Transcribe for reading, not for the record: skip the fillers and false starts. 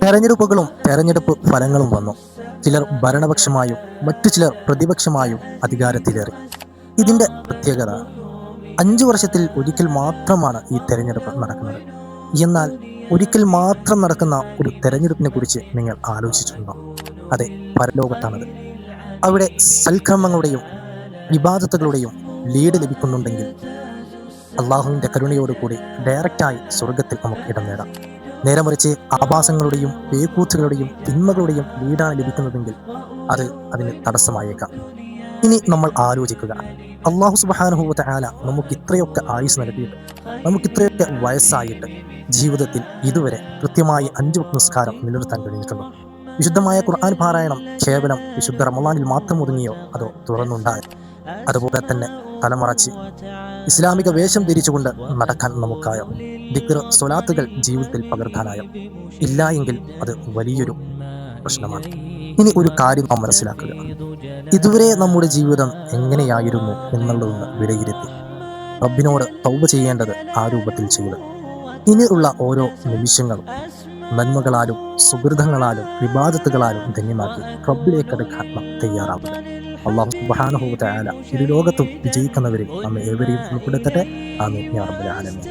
തെരഞ്ഞെടുപ്പുകളും തെരഞ്ഞെടുപ്പ് ഫലങ്ങളും വന്നു. ചിലർ ഭരണപക്ഷമായും മറ്റു ചിലർ പ്രതിപക്ഷമായും അധികാരത്തിലേറി. ഇതിന്റെ പ്രത്യേകത 5 വർഷത്തിൽ ഒരിക്കൽ മാത്രമാണ് ഈ തെരഞ്ഞെടുപ്പ് നടക്കുന്നത്. എന്നാൽ ഒരിക്കൽ മാത്രം നടക്കുന്ന ഒരു തെരഞ്ഞെടുപ്പിനെ കുറിച്ച് നിങ്ങൾ ആലോചിച്ചിട്ടുണ്ടോ? അതെ, പരലോകത്താണത്. അവിടെ സൽക്കർമ്മങ്ങളുടെയും വിവാദത്തുകളുടെയും ലീഡ് ലഭിക്കുന്നുണ്ടെങ്കിൽ അള്ളാഹുവിൻ്റെ കരുണയോടുകൂടി ഡയറക്റ്റായി സ്വർഗത്തിൽ നമുക്ക് ഇടം നേടാം. നേരെ മറിച്ച് ആഭാസങ്ങളുടെയും പേക്കൂത്തുകളുടെയും തിന്മകളുടെയും ലീഡാണ് ലഭിക്കുന്നതെങ്കിൽ അതിന് തടസ്സമായേക്കാം. ഇനി നമ്മൾ ആലോചിക്കുക, അള്ളാഹു സുബ്ഹാനഹു വ തആല നമുക്ക് ഇത്രയൊക്കെ ആയുസ് നൽകിയിട്ട്, നമുക്ക് ഇത്രയൊക്കെ വയസ്സായിട്ട് ജീവിതത്തിൽ ഇതുവരെ കൃത്യമായി 5 വക്ത് നിസ്കാരം നിലനിർത്താൻ കഴിഞ്ഞിട്ടുണ്ടോ? വിശുദ്ധമായ ഖുർആൻ പാരായണം കേവലം വിശുദ്ധ റമളാനിൽ മാത്രം ഒതുങ്ങിയോ അതോ തുറന്നുണ്ടായോ? അതുപോലെ തന്നെ തലമറച്ച് ഇസ്ലാമിക വേഷം ധരിച്ചുകൊണ്ട് നടക്കാൻ നമുക്കായോ? ദിക്ർ സ്വലാത്തുകൾ ജീവിതത്തിൽ പകർത്താനായോ? ഇല്ല എങ്കിൽ അത് വലിയൊരു പ്രശ്നമാണ്. ഇനി ഒരു കാര്യം നാം മനസ്സിലാക്കുക, ഇതുവരെ നമ്മുടെ ജീവിതം എങ്ങനെയായിരുന്നു എന്നുള്ളതൊന്ന് വിലയിരുത്തി റബ്ബിനോട് തൗബ ചെയ്യേണ്ടത് ആ രൂപത്തിൽ ചെയ്ത് ഇനിയുള്ള ഓരോ നിമിഷങ്ങളും നന്മകളാലും സുഹൃതങ്ങളാലും വിവാദത്തുകളാലും ധന്യമാക്കി റബ്ബിലേക്ക് അടുക്കാൻ നാം തയ്യാറാവുക. അല്ലാഹു സുബ്ഹാനഹു വ തആല ഇരു ലോകത്തും വിജയിക്കുന്നവരിൽ നമ്മെ ഏവരെയും ഉൾപ്പെടുത്തട്ടെ. ആമീൻ യാ റബ്ബൽ ആലമീൻ.